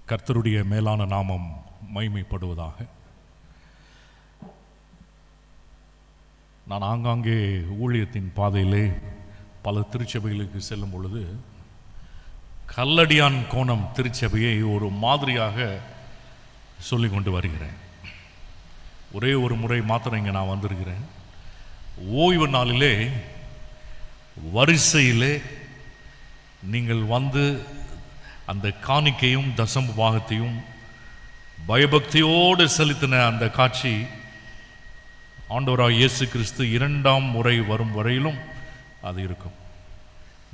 கர்த்தருடைய மேலான நாமம் மகிமைப்படுவதாக. நான் ஆங்காங்கே ஊழியத்தின் பாதையிலே பல திருச்சபைகளுக்கு செல்லும் பொழுது கல்லடியான் கோணம் திருச்சபையை ஒரு மாதிரியாக சொல்லிக் கொண்டு வருகிறேன். ஒரே ஒரு முறை மாத்திரம் இங்கே நான் வந்திருக்கிறேன். ஓய்வு நாளிலே வரிசையிலே நீங்கள் வந்து அந்த காணிக்கையும் தசம பாகத்தையும் பயபக்தியோடு செலுத்தின அந்த காட்சி ஆண்டவராய் இயேசு கிறிஸ்து இரண்டாம் முறை வரும் வரையிலும் அது இருக்கும்.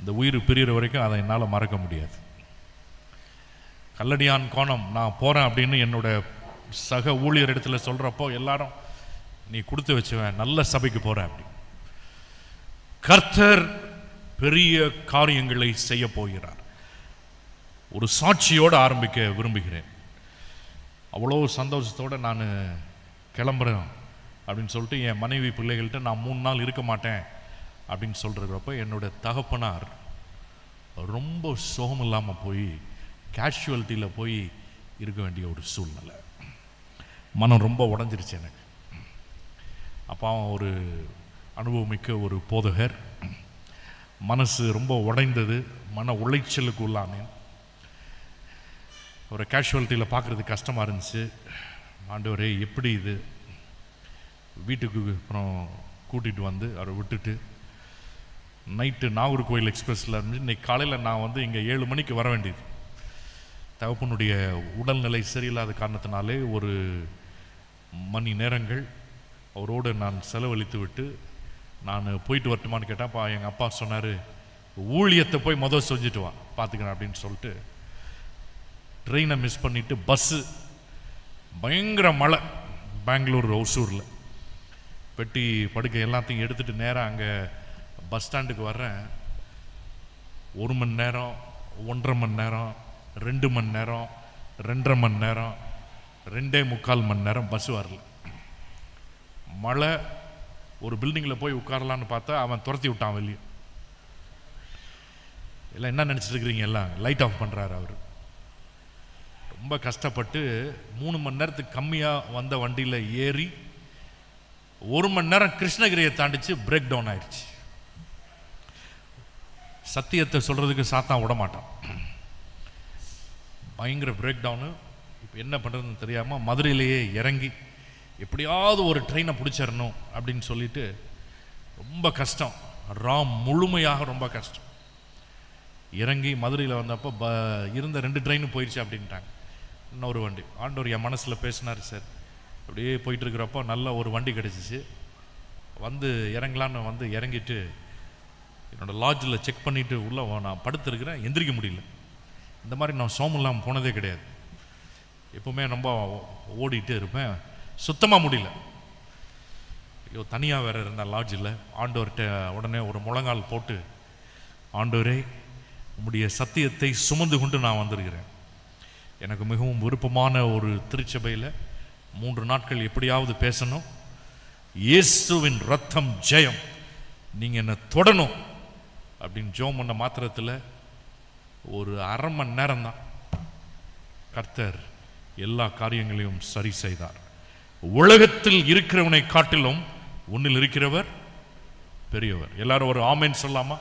இந்த உயிர் பிரிகிற வரைக்கும் அதை என்னால் மறக்க முடியாது. கல்லடியான் கோணம் நான் போகிறேன் அப்படின்னு என்னோட சக ஊழியர் இடத்துல சொல்கிறப்போ எல்லாரும் நீ கொடுத்து வச்சுவேன், நல்ல சபைக்கு போகிறேன் அப்படி. கர்த்தர் பெரிய காரியங்களை செய்ய போகிறார். ஒரு சாட்சியோடு ஆரம்பிக்க விரும்புகிறேன். அவ்வளோ சந்தோஷத்தோடு நான் கிளம்புறேன் அப்படின்னு சொல்லிட்டு என் மனைவி பிள்ளைகள்கிட்ட நான் 3 நாள் இருக்க மாட்டேன் அப்படின்னு சொல்கிறப்ப என்னோட தகப்பனார் ரொம்ப சோகம் இல்லாமல் போய் கேஷுவலிட்டியில் போய் இருக்க வேண்டிய ஒரு சூழ்நிலை. மனம் ரொம்ப உடஞ்சிருச்சு எனக்கு. அப்போ ஒரு அனுபவமிக்க ஒரு போதகர், மனசு ரொம்ப உடைந்தது, மன உளைச்சலுக்கு உள்ளானேன். அவரை கேஷுவலிட்டியில் பார்க்குறது கஷ்டமாக இருந்துச்சு. ஆண்டவரே எப்படி இது, வீட்டுக்கு அப்புறம் கூட்டிகிட்டு வந்து அவரை விட்டுட்டு நைட்டு நாகர்கோவில் எக்ஸ்பிரஸில் இருந்து இன்னைக்கு காலையில் நான் வந்து இங்கே 7 மணிக்கு வர வேண்டியது. தகப்பனுடைய உடல்நிலை சரியில்லாத காரணத்தினாலே ஒரு மணி நேரங்கள் அவரோடு நான் செலவழித்து விட்டு நான் போயிட்டு வரட்டுமான்னு கேட்டாப்பா எங்கள் அப்பா சொன்னார், ஊழியத்தை போய் முதல் செஞ்சுட்டு வா பார்த்துக்கிறேன் அப்படின்னு சொல்லிட்டு ட்ரெயினை மிஸ் பண்ணிவிட்டு பஸ்ஸு பயங்கர மழை, பெங்களூர் ஒசூரில் பெட்டி படுக்கை எல்லாத்தையும் எடுத்துகிட்டு நேராக அங்கே பஸ் ஸ்டாண்டுக்கு வர்றேன். 1 மணி நேரம், 1.5 மணி நேரம், 2 மணி நேரம், 2.5 மணி நேரம், 2.25 மணி நேரம் பஸ் வரல. மழை. ஒரு பில்டிங்கில் போய் உட்காரலான்னு பார்த்தா அவன் துரத்தி விட்டான் வெளியே. எல்லாம் என்ன நினச்சிட்டு இருக்கிறீங்க, எல்லாம் லைட் ஆஃப் பண்ணுறாரு அவர். ரொம்ப கஷ்டப்பட்டு 3 மணி நேரத்துக்கு கம்மியாக வந்த வண்டியில் ஏறி 1 மணி நேரம் கிருஷ்ணகிரியை தாண்டிச்சு, பிரேக் டவுன் ஆயிடுச்சு. சத்தியத்தை சொல்கிறதுக்கு சாத்தான் விடமாட்டான். பயங்கர பிரேக் டவுனு. இப்போ என்ன பண்ணுறதுன்னு தெரியாமல் மதுரையிலேயே இறங்கி எப்படியாவது ஒரு ட்ரெயினை பிடிச்சிடணும் அப்படின்னு சொல்லிட்டு ரொம்ப கஷ்டம், முழுமையாக ரொம்ப கஷ்டம். இறங்கி மதுரையில் வந்தப்போ இருந்த 2 ட்ரெயினும் போயிடுச்சு அப்படின்ட்டாங்க. இன்னொரு வண்டி, ஆண்டவர் என் மனசில் பேசினார். சார் அப்படியே போயிட்டு இருக்கிறப்போ நல்ல ஒரு வண்டி கிடச்சிச்சு. வந்து இறங்கலான்னு வந்து இறங்கிட்டு என்னோடய லாட்ஜில் செக் பண்ணிவிட்டு உள்ளே நான் படுத்துருக்கிறேன். எந்திரிக்க முடியல. இந்த மாதிரி நான் சோகம் இல்லாமல் போனதே கிடையாது. எப்போவுமே ரொம்ப ஓடிட்டு இருப்பேன், சுத்தமாக முடியல. ஐயோ, தனியாக வேறு இருந்தேன் லாட்ஜில். ஆண்டவர்கிட்ட உடனே ஒரு முழங்கால் போட்டு, ஆண்டவரே உம்முடைய சத்தியத்தை சுமந்து கொண்டு நான் வந்திருக்கிறேன். எனக்கு மிகவும் விருப்பமான ஒரு திருச்சபையில் 3 நாட்கள் எப்படியாவது பேசணும். இயேசுவின் ரத்தம் ஜெயம், நீங்கள் என்னை தொடணும் அப்படின்னு ஜெபம் பண்ண மாத்திரத்தில் ஒரு 1/2 மணி நேரம்தான் கர்த்தர் எல்லா காரியங்களையும் சரி செய்தார். உலகத்தில் இருக்கிறவனை காட்டிலும் உன்னில் இருக்கிறவர் பெரியவர். எல்லாரும் ஒரு ஆமேன் சொல்லாமா?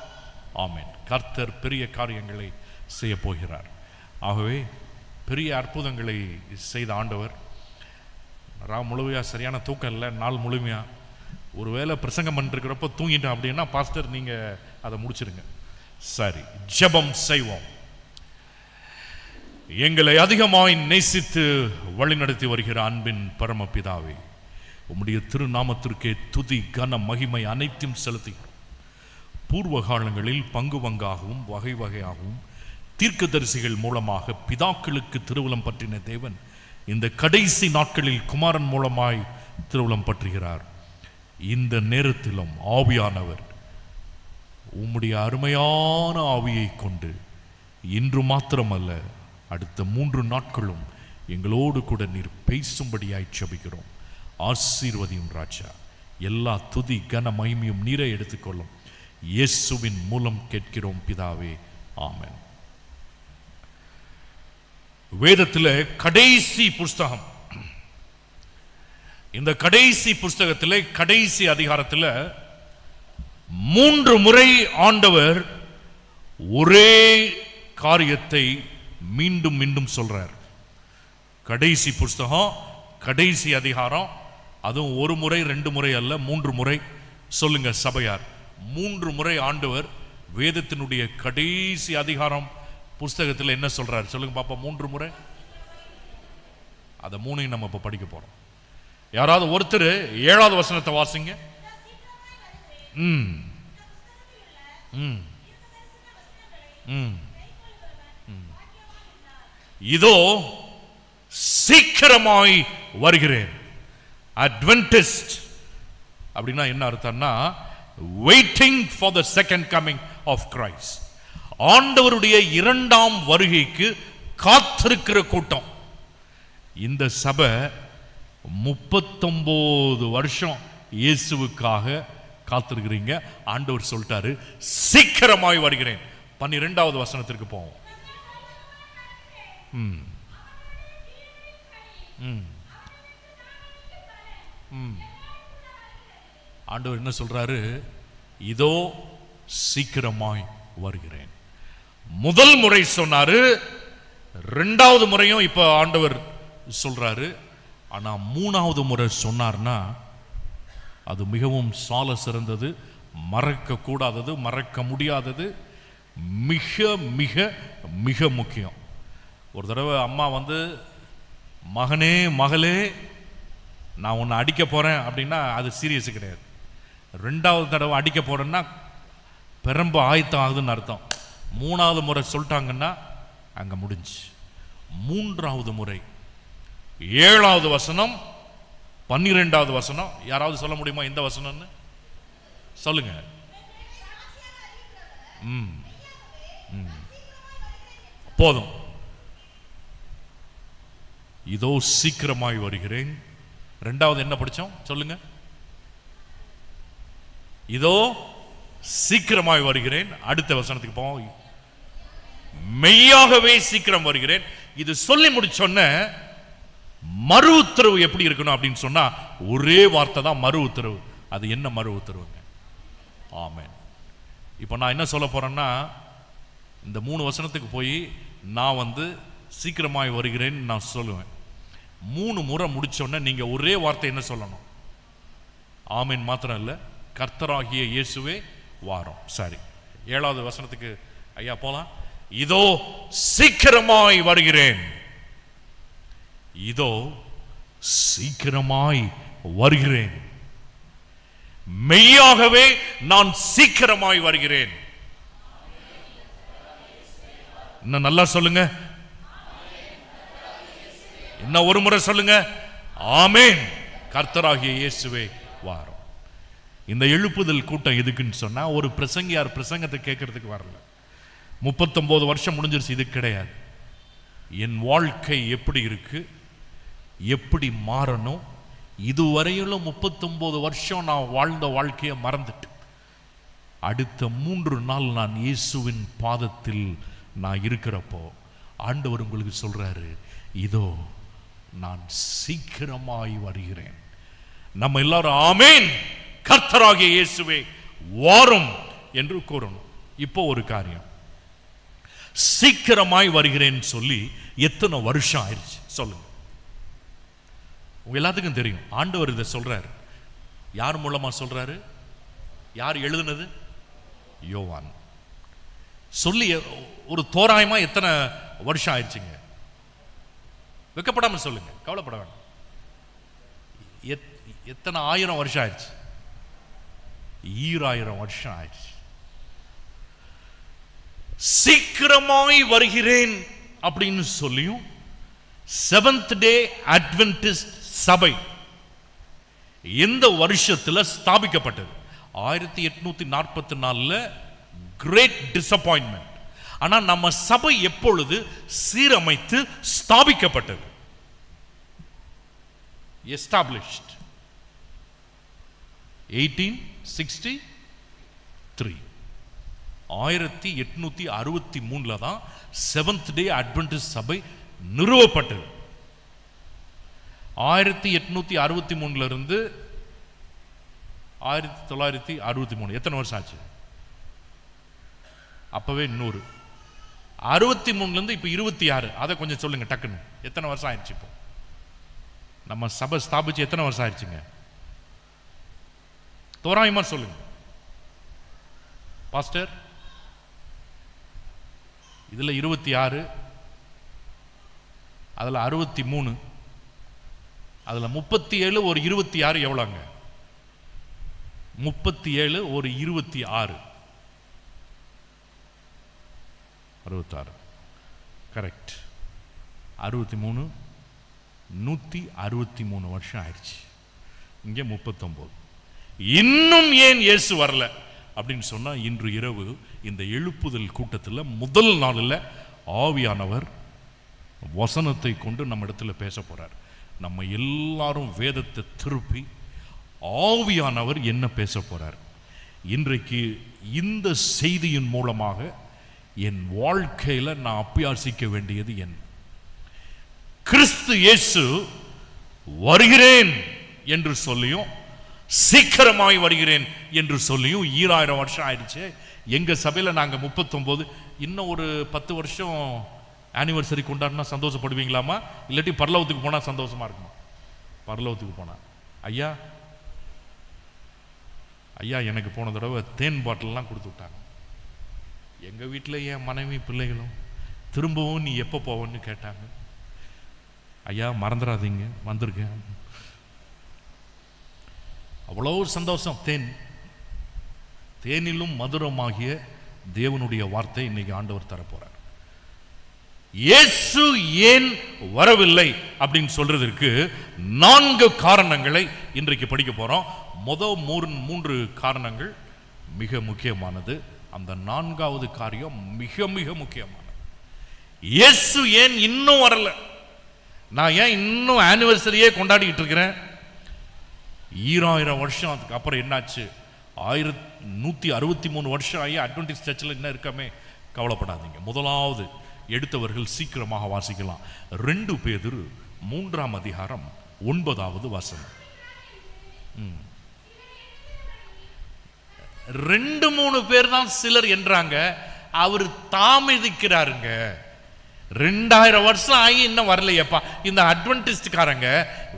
ஆமேன். கர்த்தர் பெரிய காரியங்களை செய்ய போகிறார். ஆகவே பெரிய அற்புதங்களை செய்த ஆண்டவர். முழுமையாக சரியான தூக்கம் இல்லை, நாள் முழுமையாக. ஒருவேளை பிரசங்கம் பண்ணிருக்கிறப்ப தூங்கிட்டேன் அப்படின்னா பாஸ்டர் நீங்கள் அதை முடிச்சிருங்க. சரி, ஜெபம் செய்வோம். எங்களை அதிகமாய் நேசித்து வழிநடத்தி வருகிற அன்பின் பரமபிதாவே, உம்முடைய திருநாமத்திற்கே துதி கன மகிமை அனைத்தும் செலுத்துகிறோம். பூர்வ காலங்களில் பங்கு பங்காகவும் வகை வகையாகவும் தீர்க்கதரிசிகள் மூலமாக பிதாக்களுக்கு திருவுளம் பற்றின தேவன் இந்த கடைசி நாட்களில் குமாரன் மூலமாய் திருவுளம் பற்றுகிறார். இந்த நேரத்திலும் ஆவியானவர் உம்முடைய அருமையான ஆவியை கொண்டு இன்று மாத்திரமல்ல அடுத்த 3 நாட்களும் எங்களோடு கூட நீர் பேசும்படியாய் ஜெபிக்கிறோம். ஆசீர்வதியும் ராஜா. எல்லா துதி கன மகிமையும் நீரை எடுத்துக்கொள்ளும். இயேசுவின் மூலம் கேட்கிறோம் பிதாவே, ஆமென். வேதத்தில் கடைசி புஸ்தகம். இந்த கடைசி புஸ்தகத்தில் கடைசி அதிகாரத்தில் 3 முறை ஆண்டவர் ஒரே காரியத்தை மீண்டும் மீண்டும் சொல்றார். கடைசி புஸ்தகம், கடைசி அதிகாரம், அதுவும் 1 முறை 2 முறை அல்ல, 3 முறை. சொல்லுங்க சபையார், 3 முறை ஆண்டவர் வேதத்தினுடைய கடைசி அதிகாரம் புஸ்தகத்தில் என்ன சொல்றார்? சொல்லுங்க பாப்பா. 3 முறை. அதை 3ஐயும் நம்ம இப்ப படிக்க போறோம். யாராவது ஒருத்தர் 7வது வசனத்தை வாசிங்க. இதோ சீக்கிரமாய் வருகிறேன். அட்வென்டிஸ்ட் அப்படின்னா என்ன அர்த்தம்னா, waiting for the second coming of Christ. ஆண்டவருடைய 2ஆம் வருகைக்கு காத்திருக்கிற கூட்டம். இந்த சபை 39 வருஷம் இயேசுவுக்காக காத்திருக்கிறீங்க. ஆண்டவர் சொல்லிட்டாரு சீக்கிரமாய் வருகிறேன். 12வது வசனத்திற்கு போவோம். ஆண்டவர் என்ன சொல்றாரு? இதோ சீக்கிரமாய் வருகிறேன். முதல் முறை சொன்னாரு, 2வது முறையும் இப்ப ஆண்டவர் சொல்றாரு. ஆனா 3வது முறை சொன்னார்னா அது மிகவும் சால சிறந்தது, மறக்க கூடாதது, மறக்க முடியாதது, மிக மிக மிக முக்கியம். ஒரு தடவை அம்மா மகனே மகளே நான் உன்னை அடிக்க போறேன் அப்படின்னா அது சீரியஸ் கிடையாது. 2வது தடவை அடிக்க போறேன்னா பெரம்பு ஆயத்தம் ஆகுதுன்னு அர்த்தம். 3வது முறை சொல்லிட்டாங்கன்னா அங்க முடிஞ்சு. 3வது முறை 7வது வசனம் 12வது வசனம். யாராவது சொல்ல முடியுமா இந்த வசனம்னு? சொல்லுங்க. போதும். இதோ சீக்கிரமாய் வருகிறேன். 2வது என்ன படிச்சோம்? சொல்லுங்க. இதோ சீக்கிரமாய் வருகிறேன். அடுத்த வசனத்துக்கு போவோம். மெய்யாகவே சீக்கிரம் வருகிறேன். இது சொல்லி முடிச்சோன்ன மறு உத்தரவு எப்படி இருக்கணும் அப்படின்னு சொன்னா ஒரே வார்த்தை தான் மறு உத்தரவு. அது என்ன மறு உத்தரவுங்க? ஆமென். இப்போ நான் என்ன சொல்ல போறேன்னா, இந்த 3 வசனத்துக்கு போய் நான் சீக்கிரமாய் வருகிறேன் நான் சொல்லுவேன். 3 முறை முடிச்சோன்ன நீங்க ஒரே வார்த்தை என்ன சொல்லணும்? ஆமென் மாத்திரம் இல்ல, கர்த்தராகிய இயேசுவே வாரோம். சரி, 7வது வசனத்துக்கு ஐயா போலாம். இதோ சீக்கிரமாய் வருகிறேன். இதோ சீக்கிரமாய் வருகிறேன். மெய்யாகவே நான் சீக்கிரமாய் வருகிறேன். இன்னும் நல்லா சொல்லுங்க. இன்னும் ஒரு முறை சொல்லுங்க. ஆமென். கர்த்தராகிய இயேசுவே வாரோம். இந்த எழுப்புதல் கூட்டம் எதுக்குன்னு சொன்னா, ஒரு பிரசங்கியார் பிரசங்கத்தை கேட்கறதுக்கு வரல. 39 வருஷம் முடிஞ்சிருச்சு. இது கிடையாது. என் வாழ்க்கை எப்படி இருக்கு, எப்படி மாறணும், இதுவரையிலும் 39 வருஷம் நான் வாழ்ந்த வாழ்க்கையை மறந்துட்டு அடுத்த 3 நாள் நான் இயேசுவின் பாதத்தில் நான் இருக்கிறப்போ ஆண்டவர் உங்களுக்கு சொல்றாரு, இதோ நான் சீக்கிரமாய் வருகிறேன். நம்ம எல்லாரும் ஆமென் கர்த்தராகிய இயேசுவே வாரும் என்று கூறணும். இப்போ ஒரு காரியம், சீக்கிரமாய் வருகிறேன் சொல்லி எத்தனை வருஷம் ஆயிடுச்சு சொல்லுங்க. உங்க எல்லாத்துக்கும் தெரியும். ஆண்டவர் இதை சொல்றாரு. யார் மூலமா சொல்றாரு? யார் எழுதுனது? யோவான். சொல்லி ஒரு தோராயமா எத்தனை வருஷம் ஆயிடுச்சுங்க? வெக்கப்படாம சொல்லுங்க, கவலைப்பட வேண்டாம். எத்தனை 1000 வருஷம் ஆயிடுச்சு? 2000 வருஷம் ஆயிடுச்சு. சீக்கிரமாய் வருகிறேன் அப்படின்னு சொல்லியும் செவன்த் டே அட்வென்டிஸ்ட் சபை எந்த வருஷத்துல ஸ்தாபிக்கப்பட்டது? 1844 கிரேட் டிசப்பாயின்மெண்ட். ஆனா நம்ம சபை எப்பொழுது சீரமைத்து ஸ்தாபிக்கப்பட்டது? எஸ்டாப்ளிஷ்ட் 1863. 1863 தான் செவன்த் டே அட்வென்டிஸ்ட் சபை நிறுவப்பட்டது. 1863 இருந்து 1963 எத்தனை வருஷம் ஆச்சு? அப்பவே 100. 63 இருந்து இப்ப 26. அதை கொஞ்சம் சொல்லுங்க டக்குன்னு. எத்தனை வருஷம் ஆயிடுச்சு? இப்போ நம்ம சபை ஸ்தாபிச்சு எத்தனை வருஷம் ஆயிடுச்சுங்க? தோராயமா சொல்லுங்க பாஸ்டர். இதுல 26, அதுல 63, அதுல 37, ஒரு 26 எவ்வளவுங்க? 37 ஒரு 26, 66. கரெக்ட். 63, 163 வருஷம் ஆயிடுச்சு. இங்கே 39. இன்னும் ஏன் இயேசு வரல அப்படின்னு சொன்னா, இன்று இரவு இந்த எழுப்புதல் கூட்டத்தில் முதல் நாளில் ஆவியானவர் வசனத்தை கொண்டு நம்ம இடத்துல பேச போறார். நம்ம எல்லாரும் வேதத்தை திருப்பி ஆவியானவர் என்ன பேச போறார். இன்றைக்கு இந்த செய்தியின் மூலமாக என் வாழ்க்கையில நான் அபியாசிக்க வேண்டியது என்ன? கிறிஸ்து இயேசு வருகிறேன் என்று சொல்லியும் சீக்கிரமாய் வருகிறேன் என்று சொல்லியும் 2000 வருஷம் ஆயிடுச்சு. எங்க சபையில நாங்க 39, இன்னும் ஒரு 10 வருஷம் ஆனிவர்சரி கொண்டாடினா சந்தோஷப்படுவீங்களாமா? இல்லாட்டி பரலோகத்துக்கு போனா சந்தோஷமா இருக்குமா? பரலோகத்துக்கு போனா ஐயா ஐயா எனக்கு போன தடவை தேன் பாட்டில்லாம் கொடுத்து விட்டாங்க. எங்க வீட்டில் என் மனைவி பிள்ளைகளும் திரும்பவும் நீ எப்போ போவன்னு கேட்டாங்க. ஐயா மறந்துடாதீங்க, வந்திருக்கேன். அவ்வளோ சந்தோஷம். தேனிலும் மதுரமாகிய தேவனுடைய வார்த்தை இன்னைக்கு ஆண்டவர் தரப்போறார். இயேசு ஏன் வரவில்லை அப்படின்னு சொல்றதற்கு 4 காரணங்களை இன்றைக்கு படிக்க போறோம். முதல் 3 காரணங்கள் மிக முக்கியமானது. அந்த 4வது காரியம் மிக மிக முக்கியமானது. இயேசு ஏன் இன்னும் வரல? நான் ஏன் இன்னும் ஆனிவர்சரியே கொண்டாடிட்டு இருக்கிறேன்? 2000 வருஷம் அதுக்கு அப்புறம் என்னாச்சு? 1163 வருஷம் ஆகி அட்வென்டிஸ்ட் சர்ச்சில் என்ன இருக்கமே. கவலைப்படாதீங்க. முதலாவது எடுத்தவர்கள் சீக்கிரமாக வாசிக்கலாம். 2 பேதுரு 3ஆம் அதிகாரம் 9வது வசனம். 2-3 பேர் தான் சிலர் என்றாங்க. அவர் தாமதிக்கிறாருங்க. 2000 வருஷம் ஆகி இன்னும் வரலையப்பா. இந்த அட்வென்டிஸ்ட்காரங்க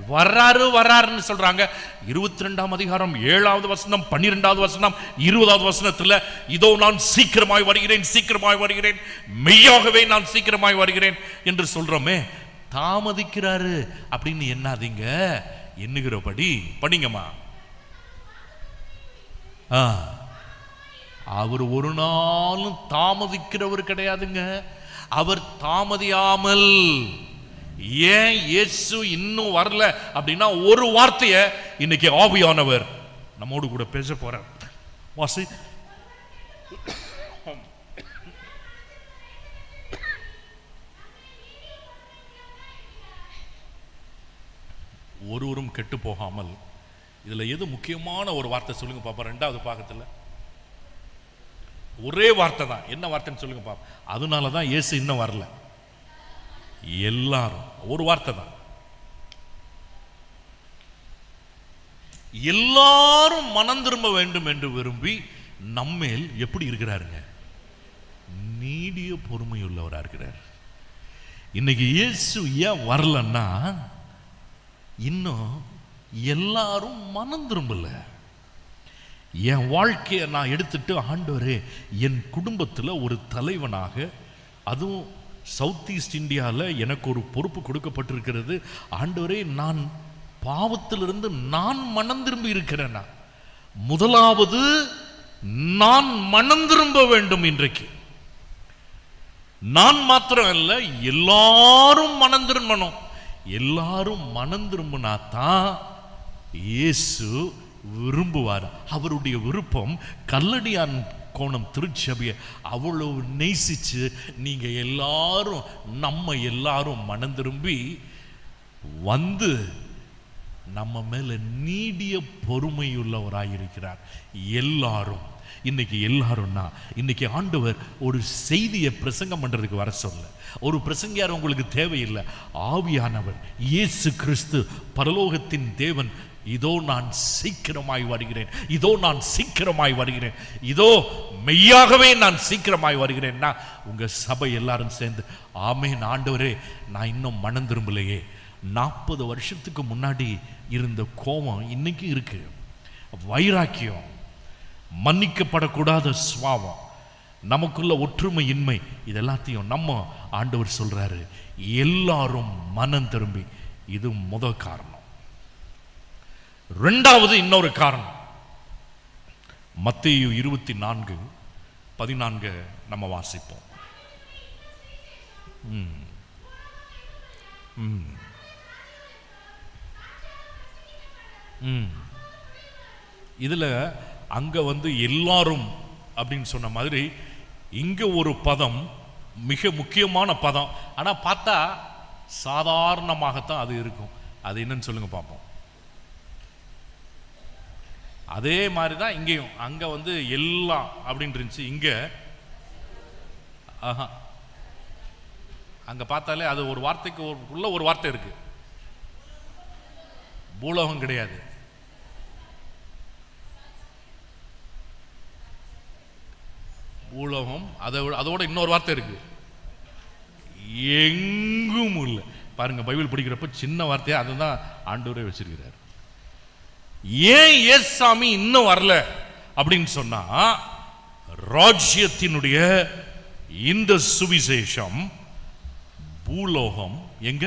வர்றாருன்னு சொல்றாங்க. 22ஆம் அதிகாரம் 7வது வசனம், 12வது வசனம், 20வது வசனத்துல இதோ நான் சீக்கிரமாய் வருகிறேன், மெய்யாகவே நான் சீக்கிரமாய் வருகிறேன் என்று சொல்றோமே. தாமதிக்கிறாரு அப்படின்னு எண்ணாதீங்க, எண்ணுகிறபடி படிங்கம்மா. அவர் ஒரு நாளும் தாமதிக்கிறவர் கிடையாதுங்க. அவர் தாமதியாமல். ஏன் இயேசு இன்னும் வரல அப்படின்னா, ஒரு வார்த்தையை இன்னைக்கு ஆவியானவர் நம்மோடு கூட பேச போறார். வாசி. ஒருவரும் கெட்டு போகாமல். இதுல எது முக்கியமான ஒரு வார்த்தை சொல்லுங்க பாப்பா. 2வது பாகத்துல ஒரே வார்த்தை தான். என்ன வார்த்தைன்னு சொல்லுங்க பாப்பா. அதனாலதான் இயேசு இன்னும் வரல. எல்லாரும் ஒரு வார்த்தை தான். எல்லாரும் மனம் திரும்ப வேண்டும் என்று விரும்பி நம்மேல் எப்படி இருக்கிறாருங்க? நீடிய பொறுமையுள்ளவரா இருக்கிறார். இன்னைக்கு இயேசு ஏன் வரலன்னா, இன்னும் எல்லாரும் மனம் திரும்பல. என் வாழ்க்கையை நான் எடுத்துட்டு, ஆண்டவரே என் குடும்பத்தில் ஒரு தலைவனாக, அதுவும் சவுத் ஈஸ்ட் இந்தியாவில் எனக்கு ஒரு பொறுப்பு கொடுக்கப்பட்டிருக்கிறது. ஆண்டவரே நான் பாவத்திலிருந்து நான் மனம் திரும்பி இருக்கிறேன்னா, முதலாவது நான் மனம் திரும்ப வேண்டும். இன்றைக்கு நான் மாத்திரம் அல்ல, எல்லாரும் மனம் திரும்பணும். எல்லாரும் மனம் திரும்பினா தான் இயேசு விரும்புவார். அவருடைய விருப்பம் கல்லடியான் கோணம் திருச்சபையை அவ்வளவு நேசிச்சு, நீங்க எல்லாரும் நம்ம எல்லாரும் மனம் திரும்பி வந்து நம்ம மேல நீடிய பொறுமையுள்ளவராயிருக்கிறார். எல்லாரும் இன்னைக்கு எல்லாரும்னா, இன்னைக்கு ஆண்டவர் ஒரு செய்தியை பிரசங்கம் பண்றதுக்கு வர சொல்ல, ஒரு பிரசங்கியார் உங்களுக்கு தேவையில்லை. ஆவியானவர் இயேசு கிறிஸ்து பரலோகத்தின் தேவன், இதோ நான் சீக்கிரமாய் வருகிறேன், இதோ நான் சீக்கிரமாய் வருகிறேன், இதோ மெய்யாகவே நான் சீக்கிரமாய் வருகிறேன்னா உங்க சபை எல்லாரும் சேர்ந்து ஆமென் ஆண்டவரே, நான் இன்னும் மனம் திரும்பலையே. 40 வருஷத்துக்கு முன்னாடி இருந்த கோபம் இன்னைக்கு இருக்கு, வைராக்கியம், மன்னிக்கப்படக்கூடாத சுவாவம், நமக்குள்ள ஒற்றுமையின்மை, இதெல்லாத்தையும் நம்ம ஆண்டவர் சொல்றாரு எல்லாரும் மனம் திரும்பி. இது முதல் காரணம். இரண்டாவது இன்னொரு காரணம், மத்தேயு 24:14 நம்ம வாசிப்போம். இதுல அங்க எல்லாரும் அப்படின்னு சொன்ன மாதிரி இங்க ஒரு பதம், மிக முக்கியமான பதம். ஆனா பார்த்தா சாதாரணமாகத்தான் அது இருக்கும். அது என்னன்னு சொல்லுங்க பார்ப்போம். அதே மாதிரிதான் இங்கேயும். அங்க எல்லாம் அப்படின்னு இருந்துச்சு, இங்க அங்க பார்த்தாலே அது ஒரு வார்த்தைக்கு உள்ள ஒரு வார்த்தை இருக்கு. பூலோகம் கிடையாது, பூலோகம் அதோட இன்னொரு வார்த்தை இருக்கு, எங்கும் இல்லை. பாருங்க, பைபிள் படிக்கிறப்ப சின்ன வார்த்தையா அதுதான் ஆண்டவரே வச்சிருக்கிறார். ஏன் இயேசுசாமி இன்னும் வரல அப்படின்னு சொன்னா, ராஜ்யத்தினுடைய இந்த சுவிசேஷம் பூலோகம் எங்க,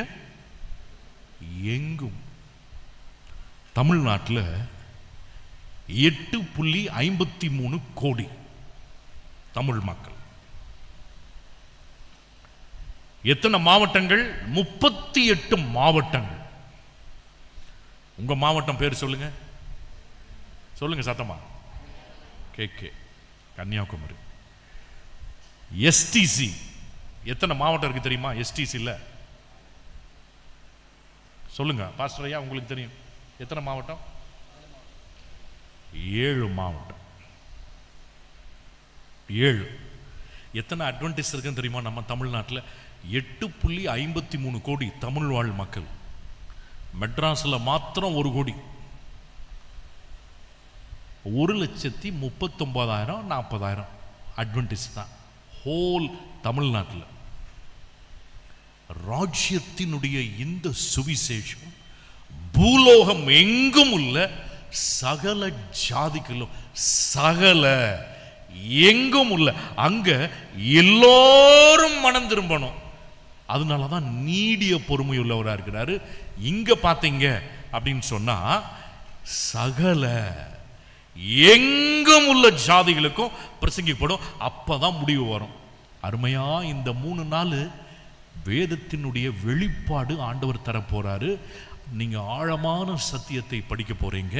எங்கும். தமிழ்நாட்டில் 8.53 கோடி தமிழ் மக்கள். எத்தனை மாவட்டங்கள்? 38 மாவட்டங்கள். உங்க மாவட்டம் பேர் சொல்லுங்க, சொல்லுங்க சத்தமா. கேகே, கன்னியாகுமரி. எஸ்டிசி எத்தனை மாவட்டம் இருக்கு தெரியுமா? எஸ்டிசி இல்ல, சொல்லுங்க பாஸ்டர் ஐயா, உங்களுக்கு தெரியும் எத்தனை மாவட்டம்? 7 மாவட்டம். 7. எத்தனை அட்வென்டிஸ்ட் இருக்குன்னு தெரியுமா நம்ம தமிழ்நாட்டில்? 8.53 கோடி தமிழ் வாழ் மக்கள். மெட்ராஸில் மாத்திரம் 1 கோடி. 1,39,000 40,000 அட்வென்டிஸ்ட் தான் ஹோல் தமிழ்நாட்டில். ராஜ்யத்தினுடைய இந்த சுவிசேஷம் பூலோகம் எங்கும் உள்ள சகல ஜாதிகளும், சகல எங்கும் உள்ள, அங்க எல்லோரும் மனம் திரும்பணும். அதனாலதான் நீடிய பொறுமை உள்ளவராக இருக்கிறாரு. இங்க பாத்தீங்க அப்படின்னு சொன்னா சகல எங்கும் உள்ள ஜாதிகளுக்கும் பிரசங்கிக்கப்படும். அப்பதான் முடிவு வரும். அருமையா இந்த 3 நாள் வேதத்தினுடைய வெளிப்பாடு ஆண்டவர் தர போறாரு. நீங்க ஆழமான சத்தியத்தை படிக்க போறீங்க.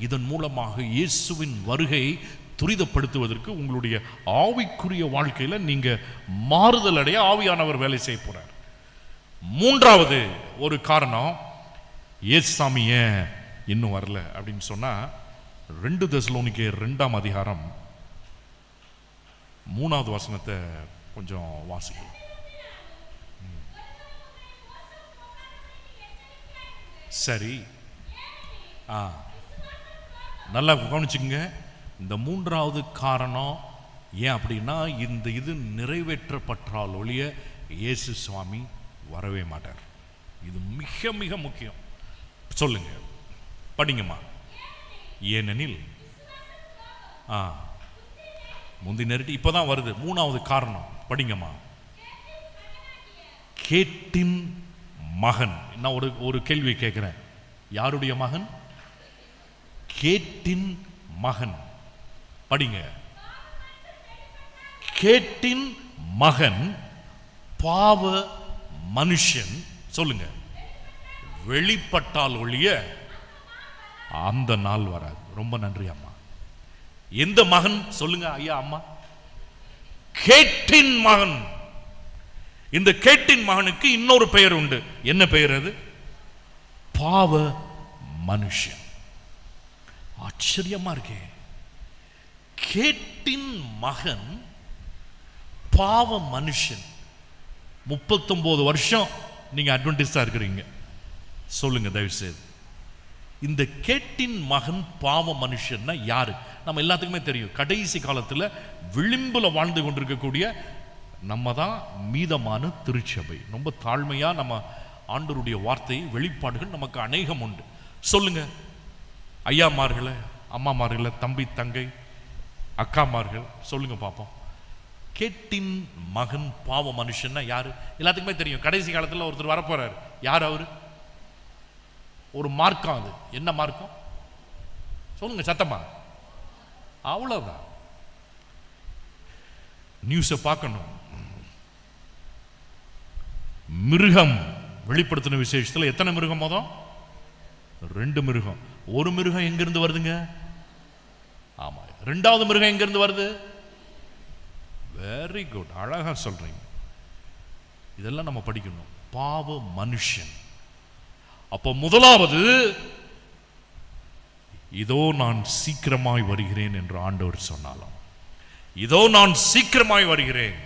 இதன் மூலமாக இயேசுவின் வருகை துரிதப்படுத்துவதற்கு உங்களுடைய ஆவிக்குரிய வாழ்க்கையில நீங்க மாறுதல் அடைய ஆவியானவர் வேலை செய்ய போறார். 3வது ஒரு காரணம், இயேசுசாமி ஏன் இன்னும் வரல அப்படின்னு சொன்னா, 2 தெசலோனிக்கேயர் 2ஆம் அதிகாரம் 3வது வசனத்தை கொஞ்சம் வாசிக்கலாம். சரி, நல்லா கவனிச்சுங்க. இந்த 3வது காரணம் ஏன் அப்படின்னா, இந்த இது நிறைவேற்றப்பட்டால் ஒழிய இயேசு சுவாமி வரவே மாட்டார். இது மிக மிக முக்கியம். சொல்லுங்க, படிங்கம்மா. ஏனெனில் முந்தி நெருட்டி இப்பதான் வருது. 3வது காரணம் படிங்கம்மா. கேட்டின் மகன். நான் ஒரு கேள்வி கேட்கிறேன், யாருடைய மகன்? கேட்டின் மகன். படிங்க. கேட்டின் மகன் பாவ மனுஷன், சொல்லுங்க, வெளிப்பட்டால் ஒழிய அந்த நாள் வராது. ரொம்ப நன்றி அம்மா. எந்த மகன் சொல்லுங்க ஐயா, அம்மா? கேட்டின் மகன். இந்த கேட்டின் மகனுக்கு இன்னொரு பெயர் உண்டு. என்ன பெயர் அது? பாவ மனுஷன். ஆச்சரியமா இருக்கே. கேட்டின் மகன் பாவ மனுஷன். 39 வருஷம் நீங்க அட்வென்டிஸ்டா இருக்கிறீங்க, சொல்லுங்க தயவு செய்து, இந்த கேட்டின் மகன் பாவ மனுஷன்னா யாரு? நம்ம எல்லாத்துக்குமே தெரியும், கடைசி காலத்தில் விளிம்புல வாழ்ந்து கொண்டிருக்கக்கூடிய நம்ம தான் மீதமான திருச்சபை. ரொம்ப தாழ்மையா நம்ம ஆண்டவருடைய வார்த்தை வெளிப்பாடுகள் நமக்கு அநேகம் உண்டு. சொல்லுங்க ஐயாமார்களே, அம்மாமார்களே, தம்பி தங்கை அக்காமார்கள், சொல்லுங்க பார்ப்போம். கேட்டின் மகன் பாவ மனுஷன்னா யாரு? எல்லாத்துக்குமே தெரியும். கடைசி காலத்தில் ஒருத்தர் வரப்போறாரு. யார் அவரு? ஒரு மார்க்கம். அது என்ன மார்க்கம்? சொல்லுங்க சத்தமா. அவ்வளவுதான். நியூஸை பார்க்கணும். மிருகம் வெளிப்படுத்தின விசேஷத்தில் எத்தனை மிருகம்? மொதம் 2 மிருகம். ஒரு மிருகம் எங்கிருந்து வருதுங்க? ஆமா. 2வது மிருகம் எங்கிருந்து வருது? வெரி குட், அழகா சொல்றீங்க. இதெல்லாம் நம்ம படிக்கணும். பாவ மனுஷன். அப்போ முதலாவது, இதோ நான் சீக்கிரமாய் வருகிறேன் என்று ஆண்டவர் சொன்னாலும், இதோ நான் சீக்கிரமாய் வருகிறேன்,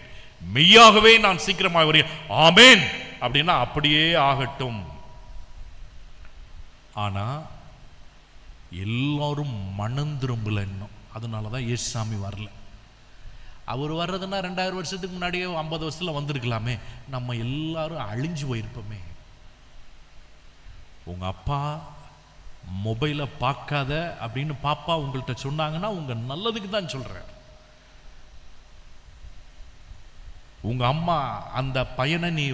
மெய்யாகவே நான் சீக்கிரமாய் வருகிறேன், ஆமென் அப்படின்னா அப்படியே ஆகட்டும். ஆனா எல்லாரும் மனம் திரும்பல இன்னும். அதனாலதான் இயேசுசாமி வரல. அவர் வர்றதுன்னா 2000 வருஷத்துக்கு முன்னாடியே 50 வருஷத்துல வந்திருக்கலாமே. நம்ம எல்லாரும் அழிஞ்சு போயிருப்போமே. உங்க அப்பா மொபைலை பார்க்காத அப்படின்னு பாப்பா உங்கள்கிட்ட சொன்னாங்கன்னா உங்க நல்லதுக்கு தான் சொல்றேன். உங்க அம்மா அந்த பையனை நீ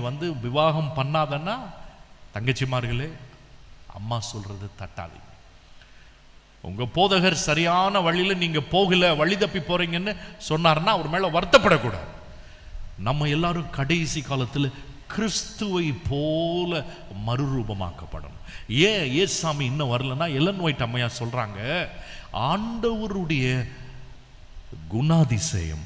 விவாகம் பண்ணாதன்னா, தங்கச்சிமார்களே, அம்மா சொல்றது தட்டாதீங்க. உங்க போதகர் சரியான வழியில நீங்க போகல, வழி தப்பி போறீங்கன்னு சொன்னார்னா அவர் மேல வருத்தப்படக்கூடாது. நம்ம எல்லாரும் கடைசி காலத்தில் கிறிஸ்துவை போல மறுரூபமாக்கப்படணும். ஏன் ஏசாமி இன்னும் வரலன்னா, எலன் ஒயிட் அம்மையா சொல்றாங்க, ஆண்டவருடைய குணாதிசயம்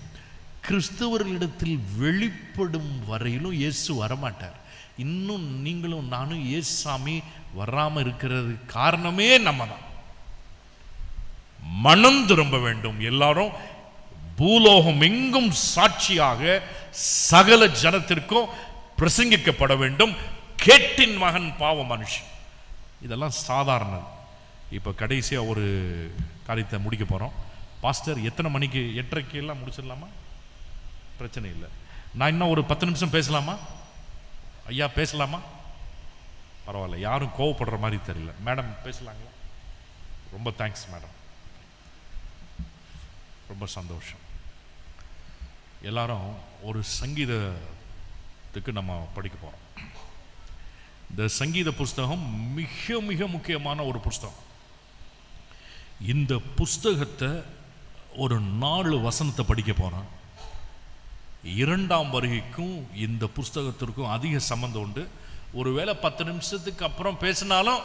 கிறிஸ்தவர்களிடத்தில் வெளிப்படும் வரையிலும் இயேசு வரமாட்டார். இன்னும் நீங்களும் நானும் ஏசாமி வராம இருக்கிறது காரணமே நம்ம தான். மனம் திரும்ப வேண்டும். எல்லாரும் பூலோகம் எங்கும் சாட்சியாக சகல ஜனத்திற்கும் பிரசங்கிக்கப்பட வேண்டும். கேட்டின் மகன் பாவ மனுஷன். இதெல்லாம் சாதாரணம். இப்ப கடைசியா ஒரு காரியத்தை முடிக்க போறோம். பாஸ்டர் எத்தனை மணிக்கு? 8:30 எல்லாம் முடிச்சிடலாமா? பிரச்சனை இல்லை. நான் இன்னும் ஒரு 10 நிமிஷம் பேசலாமா? ஐயா பேசலாமா? பரவாயில்ல, யாரும் கோவப்படுற மாதிரி தெரியல. மேடம் பேசலாங்களா? ரொம்ப தேங்க்ஸ் மேடம், ரொம்ப சந்தோஷம். எல்லாரும் ஒரு சங்கீதத்துக்கு நம்ம படிக்க போறோம். இந்த சங்கீத புஸ்தகம் மிக மிக முக்கியமான ஒரு புஸ்தகம். இந்த புஸ்தகத்தை ஒரு 4 வசனத்தை படிக்க போறோம். 2ஆம் வருகைக்கும் இந்த புஸ்தகத்திற்கும் அதிக சம்பந்தம் உண்டு. ஒருவேளை 10 நிமிஷத்துக்கு அப்புறம் பேசினாலும்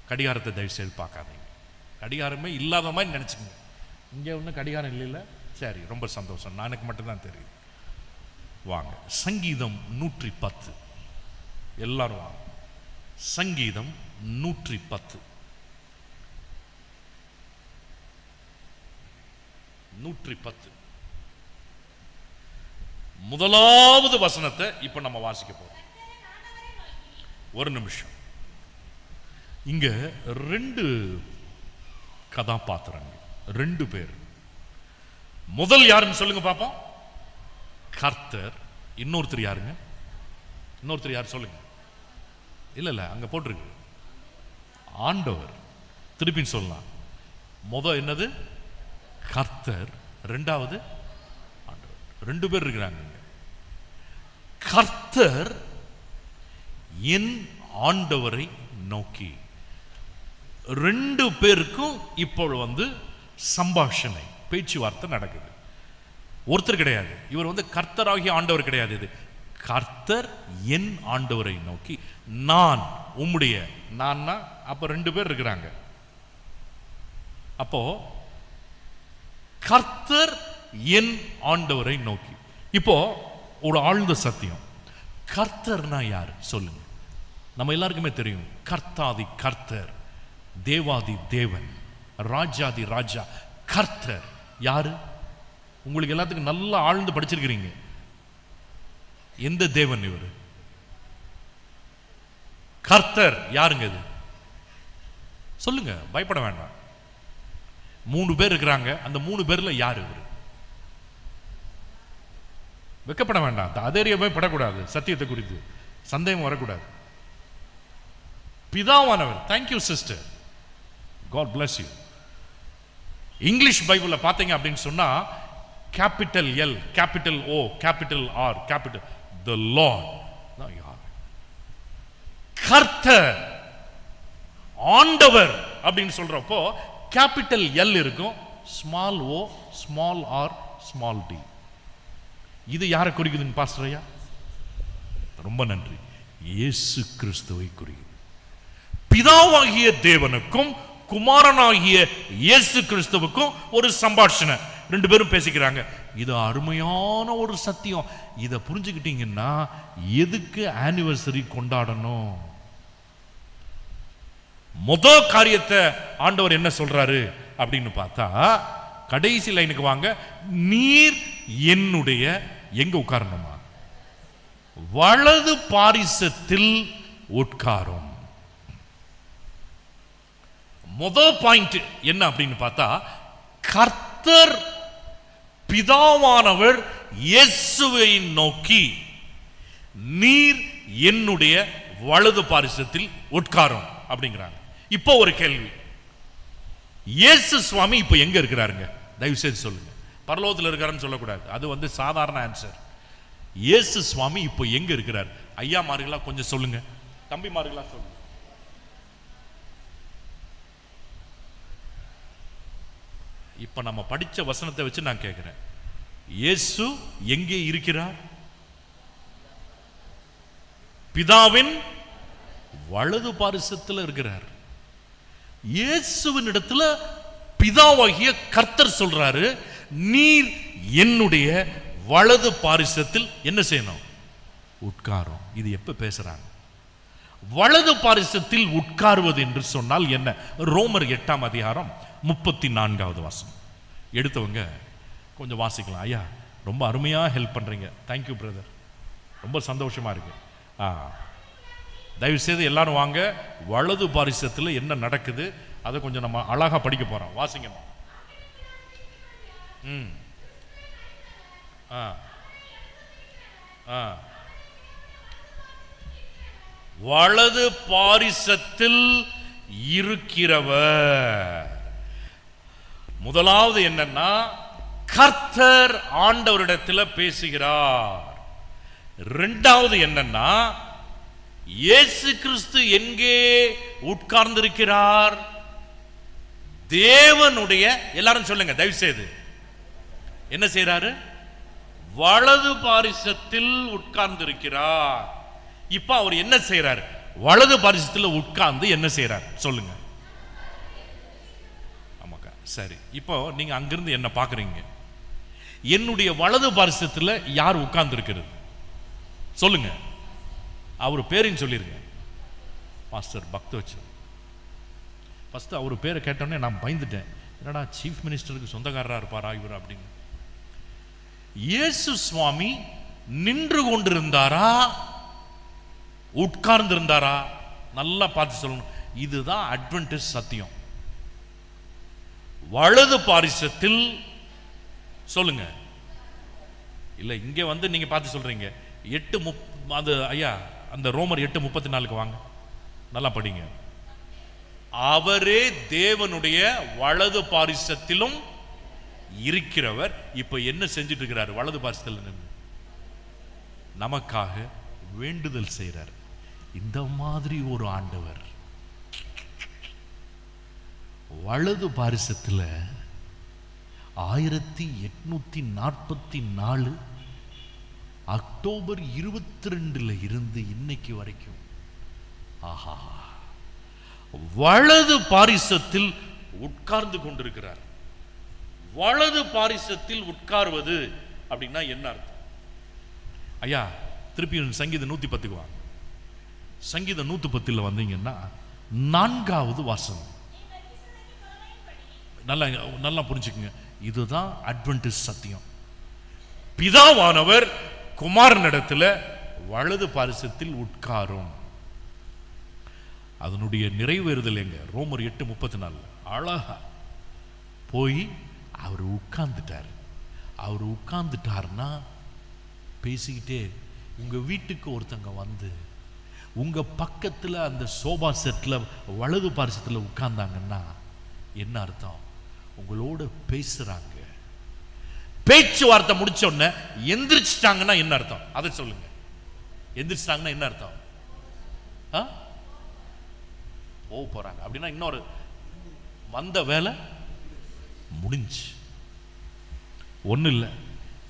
கடிகாரத்தை தயவு செய்து பார்க்காதீங்க. கடிகாரமே இல்லாத மாதிரி நினைச்சுக்கோங்க. இங்கே ஒன்றும் கடிகாரம் இல்லைல்ல? சரி, ரொம்ப சந்தோஷம். நான் எனக்கு மட்டும்தான் தெரியும். வாங்க, சங்கீதம் 110. எல்லாரும் வாங்க. சங்கீதம் 110. 110 முதலாவது வசனத்தை இப்ப நம்ம வாசிக்க போறோம். ஒரு நிமிஷம். இங்க 2 கதாபாத்திரங்கள், 2 பேர். முதல் யாருன்னு சொல்லுங்க பாப்போம். கர்த்தர். இன்னொருத்தர் யாருங்க? இன்னொருத்தர் யார் சொல்லுங்க? இல்ல அங்க போட்டிருக்கு ஆண்டவர். திருப்பி சொல்லலாம். முதல் என்னது? கர்த்தர். 2வது ஆண்டவர். 2 பேர் இருக்கிறாங்க. கர்த்தர் என் ஆண்டவரை நோக்கி. 2 பேருக்கும் இப்போ சம்பாஷணை, பேச்சுவார்த்தை நடக்குது. ஒருத்தர் கிடையாது. இவர் கர்த்தராகிய ஆண்டவர் கிடையாது. இது கர்த்தர் என் ஆண்டவரை நோக்கி. நான் உம்முடைய. நான்னா அப்ப 2 பேர் இருக்கிறாங்க. அப்போ கர்த்தர் என் ஆண்டவரை நோக்கி. இப்போ ஒரு ஆழ்ந்த சத்தியம். கர்த்தர்னா யார் சொல்லுங்க? நம்ம எல்லாருக்குமே தெரியும். கர்த்தாதி கர்த்தர், தேவாதி தேவன், ராஜாதி ராஜா, கர்த்தர். யாரு? உங்களுக்கு எல்லாத்துக்கும் நல்லா ஆழ்ந்து படிச்சிருக்கிறீங்க. எந்த தேவன் இவர்? கர்த்தர். யாருங்க இது? சொல்லுங்க, பயப்பட வேண்டாம். 3 பேர் இருக்கிறாங்க. அந்த 3 பேர்ல யாரு இவர்? வெக்கப்பட வேண்டாம், அதேரியமே படக்கூடாது. சத்தியத்தை குறித்து சந்தேகம் வரக்கூடாது. பிதாவானவர். Thank you sister, God bless you. English பைபிள்ல பாத்தீங்க அப்படின்னு சொன்னா capital L, capital O, capital R, capital D Lord. கர்த்தர், ஆண்டவர் அப்படின்னு சொல்றப்போ கேபிட்டல் எல் இருக்கும், small O, small R, small D. இது யாரை குறிக்குதுன்னு பாஸ்டர் ஐயா? ரொம்ப நன்றி. இயேசு கிறிஸ்துவை குறிக்குது. பிதாவாகிய தேவனுக்கும் குமாரனாகிய இயேசு கிறிஸ்துவுக்கும் ஒரு சம்பாஷணை. 2 பேரும் பேசிக்கிறாங்க. இது அருமையான ஒரு சத்தியம். இதை புரிஞ்சுக்கிட்டீங்கன்னா எதுக்கு ஆனிவர்சரி கொண்டாடணும்? முதல் காரியத்தை ஆண்டவர் என்ன சொல்றாரு அப்படின்னு பார்த்தா, கடைசி லைனுக்கு வாங்க. நீர் என்னுடைய, எங்க உட்காரணுமா? வலது பாரிசத்தில் உட்காரும். முதல் பாயிண்ட் என்ன அப்படின்னு பார்த்தா, கர்த்தர் பிதாவானவர் இயேசுவை நோக்கி நீர் என்னுடைய வலது பாரிசத்தில் உட்காரும் அப்படிங்கிறாங்க. இப்போ ஒரு கேள்வி, இயேசு சுவாமி இப்ப எங்க இருக்கிறாருங்க? தயவு செய்து சொல்லுங்க. பரலோகத்தில் இருக்காருன்னு சொல்லக்கூடாது, அது சாதாரண ஆன்சர். இயேசு சுவாமி இப்ப எங்க இருக்கிறார்? ஐயா மார்களா கொஞ்சம் சொல்லுங்க, தம்பி மார்களா சொல்லுங்க. இப்ப நம்ம படிச்ச வசனத்தை வச்சு நான் கேட்கிறேன், இயேசு எங்கே இருக்கிறார்? பிதாவின் வலது பாரிசத்தில் இருக்கிறார். இயேசுவின் இடத்துல பிதாவாகிய கர்த்தர் சொல்றாரு, நீர் என்னுடைய வலது பாரிசத்தில் என்ன செய்யணும்? உட்காரும். இது எப்ப பேசுறாங்க? வலது பாரிசத்தில் உட்காருவது என்று சொன்னால் என்ன? ரோமர் 8ஆம் அதிகாரம் 34வது வசனம். எடுத்தவங்க கொஞ்சம் வாசிக்கலாம். ஐயா ரொம்ப அருமையா ஹெல்ப் பண்றீங்க, தேங்க்யூ பிரதர், ரொம்ப சந்தோஷமா இருக்கு. தயவு செய்து எல்லாரும் வாங்க, வலது பாரிசத்தில் என்ன நடக்குது அதை கொஞ்சம் நம்ம அழகா படிக்க போறோம். வாசிங்கம்மா. வலது பாரிசத்தில் இருக்கிறவர். முதலாவது என்னன்னா, கர்த்தர் ஆண்டவரிடத்தில் பேசுகிறார். இரண்டாவது என்னன்னா, இயேசு கிறிஸ்து எங்கே உட்கார்ந்திருக்கிறார்? தேவனுடைய, எல்லாரும் சொல்லுங்க தயவு செய்து, என்ன செய்யறாரு? வலது பாரிசத்தில் உட்கார்ந்திருக்கிறார். இப்ப அவர் என்ன செய்யறாரு? வலது பாரிசத்தில் உட்கார்ந்து என்ன செய்யறார் சொல்லுங்க. ஆமாக்கா, சரி. இப்போ நீங்க அங்கிருந்து என்ன பாக்குறீங்க? என்னுடைய வலது பாரிசத்தில் யார் உட்கார்ந்து இருக்கிறது சொல்லுங்க. அவர் பேரையும் சொல்லிருங்க. மாஸ்டர் பக்தவச்சன். ஃபர்ஸ்ட் அவர் பேரை கேட்டோன்னே நான் பயந்துட்டேன், என்னடா சீஃப் மினிஸ்டருக்கு சொந்தக்காரரா இருப்பாரா இவர் அப்படின்னு. இயேசு சுவாமி நின்று கொண்டிருந்தாரா உட்கார்ந்து இருந்தாரா? நல்லா பார்த்து சொல்லணும். இதுதான் அட்வென்டிஸ்ட் சத்தியம். வலது பாரிசத்தில் சொல்லுங்க. இல்ல இங்க நீங்க பார்த்து சொல்றீங்க. 8 அது ஐயா, அந்த ரோமர் 8:34 வாங்க, நல்லா படிங்க. அவரே தேவனுடைய வலது பாரிசத்திலும் இருக்கிறவர். இப்ப என்ன செஞ்சிட்டு இருக்கிறார்? வலது பாரிசத்தில் நின்று நமக்காக வேண்டுதல் செய்கிறார். இந்த மாதிரி ஒரு ஆண்டவர் வலது பாரிசத்தில் 1844 அக்டோபர் 22 இருந்து இன்னைக்கு வரைக்கும், ஆஹா, வலது பாரிசத்தில் உட்கார்ந்து கொண்டிருக்கிறார். வலது பாரிசத்தில் உட்கார்வது அப்படின்னா என்ன அர்த்தம்? ஐயா திருப்பி சங்கீதம் 110 வாங்க. சங்கீதம் 110 வந்தீங்கன்னா 4வது வாசனம் நல்லா நல்லா புரிஞ்சுக்குங்க. இதுதான் அட்வென்டிஸ்ட் சத்தியம். பிதாவானவர் குமாரனிடத்தில் வலது பாரிசத்தில் உட்காரும். அதனுடைய நிறைவேறுதல் எங்க? ரோமர் 8:34 அழகா போய் அவர் உட்கார்ந்துட்டார். அவர் உட்கார்ந்துட்டார்னா பேசிக்கிட்டே உங்க வீட்டுக்கு ஒருத்தங்க வந்து உங்க பக்கத்துல அந்த சோபா செட்ல வலது பாரிசத்துல உட்கார்ந்தாங்கன்னா என்ன அர்த்தம்? உங்களோட பேசுறாங்க. பேச்சுவார்த்தை முடிச்ச உடனே எந்திரிச்சிட்டாங்கன்னா என்ன அர்த்தம்? அதை சொல்லுங்க. எந்திரிச்சிட்டாங்கன்னா என்ன அர்த்தம்? போறாங்க அப்படின்னா இன்னொரு வந்த வேலை முடிஞ்சு. ஒன்றும் இல்லை,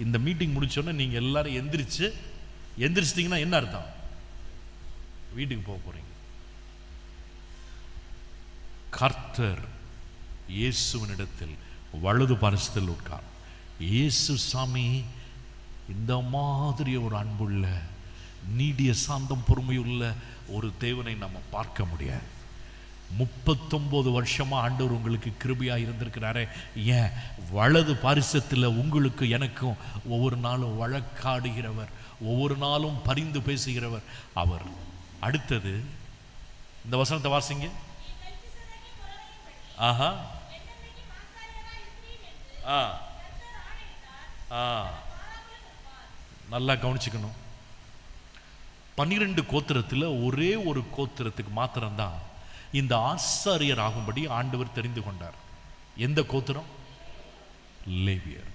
இந்த மீட்டிங் முடிச்சோடனே நீங்க எல்லாரும் எந்திரிச்சிட்டீங்கன்னா என்ன அர்த்தம்? வீட்டுக்கு போக போறீங்க. கர்த்தர் இயேசுவினிடத்தில் வலது பாரிசத்தில் உட்கார். இயேசு சாமி இந்த மாதிரி ஒரு அன்புள்ள நீடிய சாந்தம் பொறுமையுள்ள ஒரு தேவனை நம்ம பார்க்க முடியாது. 39 வருஷமா ஆண்டவர் உங்களுக்கு கிருபையா இருந்திருக்கிறாரே. ஏன் வலது பாரிசத்தில் உங்களுக்கு எனக்கும் ஒவ்வொரு நாளும் வழக்காடுகிறவர், ஒவ்வொரு நாளும் பரிந்து பேசுகிறவர் அவர். அடுத்தது இந்த வசனத்தை வாசிங்க. ஆஹா, நல்லா கவனிச்சுக்கணும். 12 கோத்திரத்தில் ஒரே ஒரு கோத்திரத்துக்கு மாத்திரம்தான் இந்த ஆசாரியர் ஆகும்படி ஆண்டவர் தெரிந்து கொண்டார். எந்த கோத்திரம்? லேவியர்.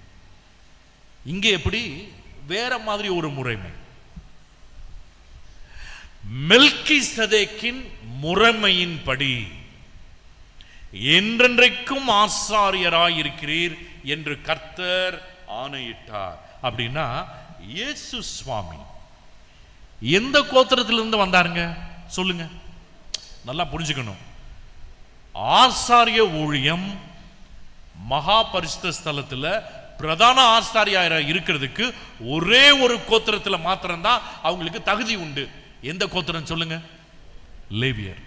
இங்கே எப்படி வேற மாதிரி ஒரு முறைமை. மெல்கிசதேக்கின் முறைமையின்படி என்றென்றைக்கும் ஆசாரியராய் இருக்கிறீர் என்று கர்த்தர் ஆணையிட்டார். அப்படின்னா இயேசு சுவாமி எந்த கோத்திரத்திலிருந்து வந்தாருங்க சொல்லுங்க? நல்லா புரிஞ்சுக்கணும். ஆசாரிய ஊழியம் மகா பரிசுத்த ஸ்தலத்துல பிரதான ஆசாரியா இருக்கிறதுக்கு ஒரே ஒரு கோத்திரத்துல மாத்திரம்தான் அவங்களுக்கு தகுதி உண்டு. எந்த கோத்திரம் சொல்லுங்க? லேவியர்.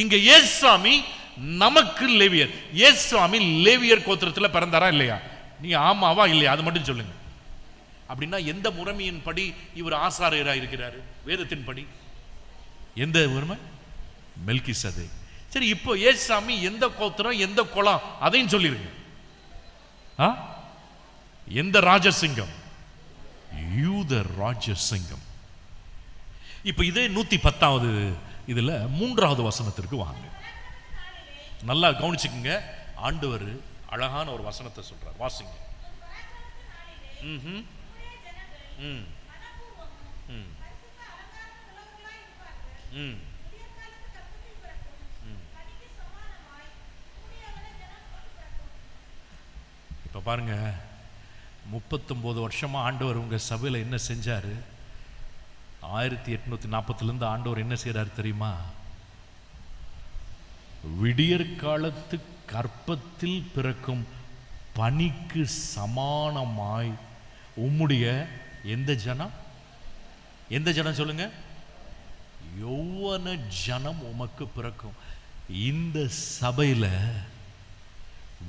இங்க இயேசுசாமி நமக்கு லேவியர். இயேசுசாமி லேவியர் கோத்திரத்துல பிறந்தாரா இல்லையா? நீ ஆமாவா இல்லையா அது மட்டும் சொல்லுங்க. அப்படின்னா எந்த முறைமையின் படி இவர் ஆசாரியரா இருக்கிறாரு? வேதத்தின் படி. எந்த முறைமை? மெல்கிசதேக். சரி, இப்போ இயேசுசாமி எந்த கோத்திரம் எந்த குலம் அதையும் சொல்லிருங்க. எந்த ராஜசிங்கம்? யூத ராஜசிங்கம். இப்ப இதே 110வது இதுல 3வது வசனத்திற்கு வாங்க. நல்லா கவனிச்சுக்குங்க. ஆண்டவர் அழகான ஒரு வசனத்தை சொல்றார். வாசிங்க. இப்ப பாருங்க, 39 வருஷமா ஆண்டவர் உங்க சபையில என்ன செஞ்சாரு? 1840 ஆண்டவர் என்ன செய்யறாரு தெரியுமா? விடியற் காலத்து கற்பத்தில் பிறக்கும் பனிக்கு சமானமாய் உம்முடைய எந்த ஜனம்? எந்த ஜனம் சொல்லுங்க? யௌவன ஜனம் உமக்கு பிறக்கும். இந்த சபையில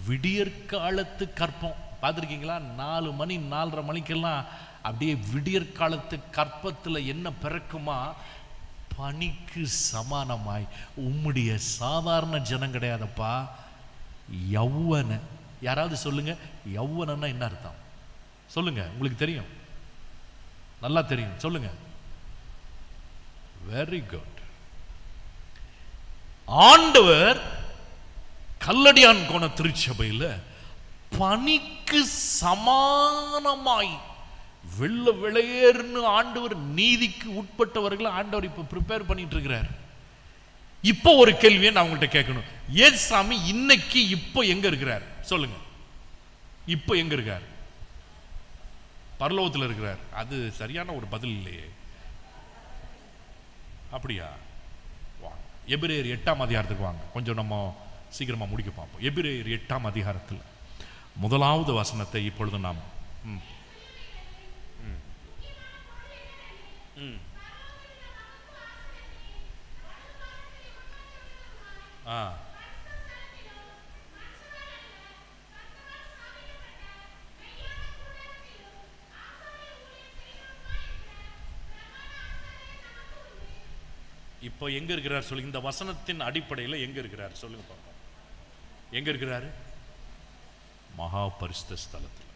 விடியற்காலத்து கற்பம் பார்த்துருக்கீங்களா? 4 மணி 4:30 மணிக்கெல்லாம் அப்படியே விடியற்காலத்து கற்பத்தில் என்ன பிறக்குமா? பனிக்கு சமானமாய் உம்முடைய சாதாரண ஜனம் கிடையாதப்பா, யௌவன. யாராவது சொல்லுங்க, யௌவனன்னா என்ன அர்த்தம் சொல்லுங்க? உங்களுக்கு தெரியும், நல்லா தெரியும், சொல்லுங்க. Very good. ஆண்டவர் கல்லடியான் கோண திருச்சபையில் பனிக்கு சமானமாய் வெள்ள வெளியேறுன்னு ஆண்டவர் நீதிக்கு உட்பட்டவர்களை ஆண்டவர் இப்ப ப்ரிப்பேர் பண்ணிட்டு இருக்கிறார். இப்போ ஒரு கேள்வியை நான் உங்கள்கிட்ட கேட்கணும். இயேசுசாமி இன்னைக்கு இப்போ எங்க இருக்கிறார் சொல்லுங்க? இப்போ எங்க இருக்கார்? பரலோகத்தில் இருக்கிறார். அது சரியான ஒரு பதில் இல்லையே. அப்படியா? எபிரேயர் 8ஆம் அதிகாரத்துக்கு வாங்க. கொஞ்சம் நம்ம சீக்கிரமா முடிக்க பார்ப்போம். எபிரேயர் 8ஆம் அதிகாரத்தில் 1வது வசனத்தை இப்பொழுது நாம் இப்போ எங்க இருக்கிறார் சொல்லுங்க, இந்த வசனத்தின் அடிப்படையில் எங்க இருக்கிறார் சொல்லுங்க பார்ப்போம். எங்க இருக்கிறாரு? மகா பரிசுத்த ஸ்தலத்தில்.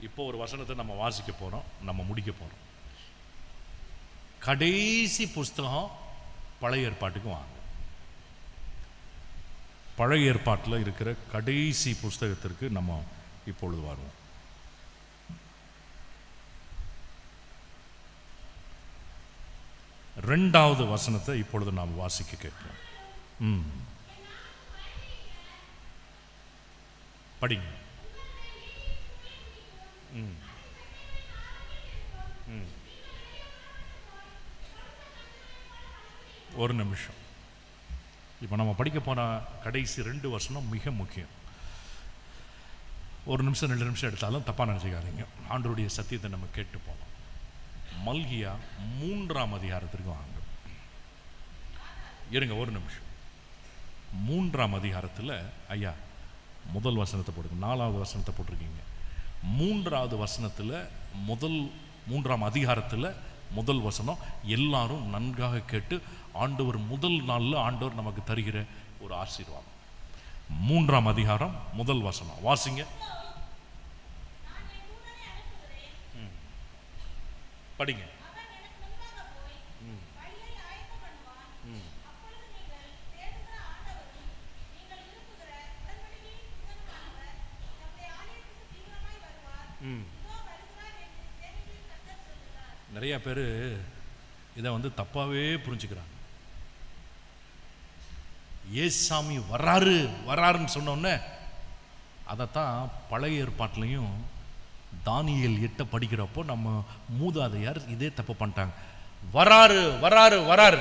இப்போ ஒரு வசனத்தை நம்ம வாசிக்க போறோம், நம்ம முடிக்க போறோம். கடைசி புஸ்தகம் பழைய ஏற்பாட்டுக்கு வாங்க. பழைய ஏற்பாட்டில் இருக்கிற கடைசி புஸ்தகத்திற்கு நம்ம இப்பொழுது வருவோம். இரண்டாவது வசனத்தை இப்பொழுது நாம் வாசிக்க கேட்போம். படிங்க. ஒரு நிமிஷம். இப்போ நம்ம படிக்க போன கடைசி 2 வசனம் மிக முக்கியம். ஒரு நிமிஷம் 2 நிமிஷம் எடுத்தாலும் தப்பாக நினச்சிக்காதீங்க. ஆண்டவருடைய சத்தியத்தை நம்ம கேட்டு போனோம். மல்கியா 3ஆம் அதிகாரத்திற்கு வாங்க. இருங்க ஒரு நிமிஷம். 3ஆம் அதிகாரத்தில் ஐயா முதல் வசனத்தை போடுங்க. 4வது வசனத்தை போட்டிருக்கீங்க. 3வது வசனத்தில் 3ஆம் அதிகாரத்தில் முதல் வசனம் எல்லாரும் நன்றாக கேட்டு, ஆண்டவர் முதல் நாளில் ஆண்டவர் நமக்கு தருகிற ஒரு ஆசீர்வாதம். 3ஆம் அதிகாரம் முதல் வசனம் வாசிங்க. படிங்க. நிறைய பேர் இதை தப்பாவே புரிஞ்சுக்கிறாங்க. ஏசாமி வராரு வராருன்னு சொன்னோன்னே அதைத்தான் பழைய ஏற்பாட்டிலையும் தானியேல் 8 படிக்கிறப்போ நம்ம மூதாதையார் இதே தப்பு பண்ணிட்டாங்க. வராரு வராரு வராரு.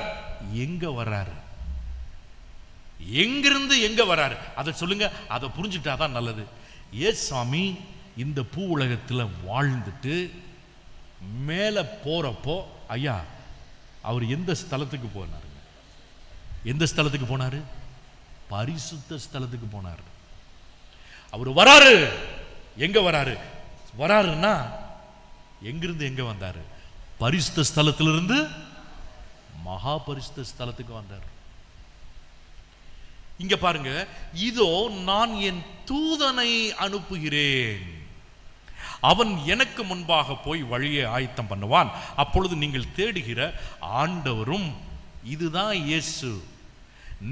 எங்க வராரு? எங்கிருந்து எங்க வராரு அதை சொல்லுங்க. அதை புரிஞ்சுட்டாதான் நல்லது. ஏசாமி இந்த பூ உலகத்தில் வாழ்ந்துட்டு மேலே போறப்போ ஐயா அவர் எந்த ஸ்தலத்துக்கு போனாருங்க? எந்த ஸ்தலத்துக்கு போனாரு? பரிசுத்த ஸ்தலத்துக்கு போனார். அவர் வராரு. எங்க வராரு? வராருன்னா எங்கிருந்து எங்க வந்தாரு? பரிசுத்த ஸ்தலத்திலிருந்து மகா பரிசுத்த ஸ்தலத்துக்கு வந்தார். இங்க பாருங்க, இதோ நான் என் தூதனை அனுப்புகிறேன், அவன் எனக்கு முன்பாக போய் வழியை ஆயத்தம் பண்ணுவான். அப்பொழுது நீங்கள் தேடுகிற ஆண்டவரும், இதுதான் இயேசு,